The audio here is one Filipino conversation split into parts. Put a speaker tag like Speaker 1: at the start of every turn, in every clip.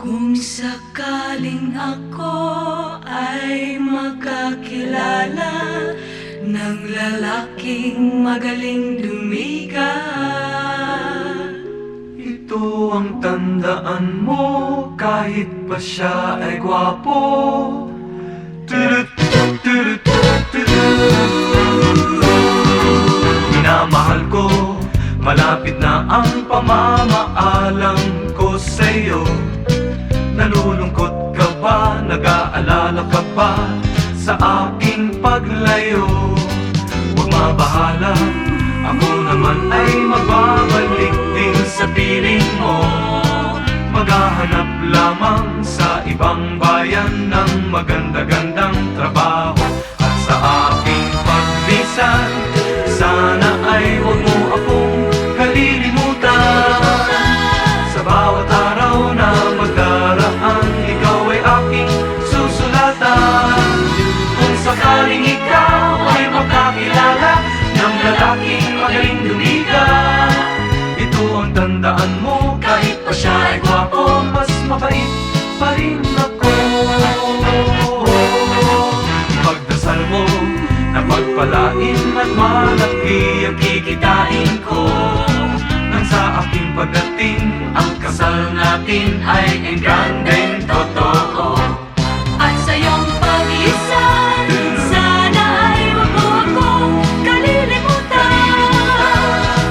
Speaker 1: Kung sakaling ako ay makakilala ng lalaking magaling lumiga,
Speaker 2: ito ang tandaan mo kahit pa siya ay gwapo. Turut, turut, turut. Minamahal ko, malapit na ang pamamaalam ko sa'yo. Nalulungkot ka ba? Nag-aalala ka ba sa aking paglayo? Huwag mabahala, ako naman ay magbabalik din sa piling mo. Maghahanap lamang sa ibang bayan ng maganda-gandang trabaho. At sa aking paglisan, sana ay huwag mo akong kalilimutan. Sa bawat araw na magdaraan, ikaw ay aking susulatan. Kung sakaling ikaw ay makakilala ng lalaking magaling lumiga, ito ang tandaan mo, kahit pa siya ay gwapo, mas mabait pa rin ako. Pagdasal mo na pagpalain at malaki ang kikitain ko, nang sa aking pagdating ang kasal natin ay engrandeng totoo.
Speaker 1: at sa iyong pag-isan, sana ay huwag mo akong kalilimutan.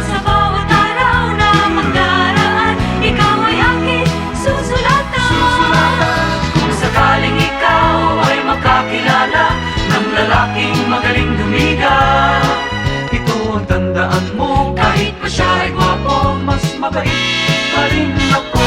Speaker 1: Sa bawat araw na magdaraan, ikaw ay aking susulatan.
Speaker 2: Kung sakaling ikaw ay makakilala ng lalaking magaling lumiga, ito ang tandaan mo, kahit pa siya ay gwapo, mas mabait pa rin ako.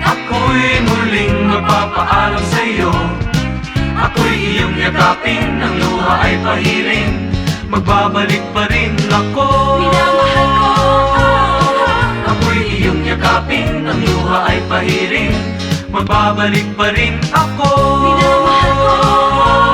Speaker 2: Ako'y muling magpapaalam sa'yo. Ako'y iyong yakapin, ang luha ay pahiling, magbabalik pa rin ako.
Speaker 1: Minamahal ko,
Speaker 2: ako'y iyong yakapin, ang luha ay pahiling, magbabalik pa rin ako.
Speaker 1: minamahal ko.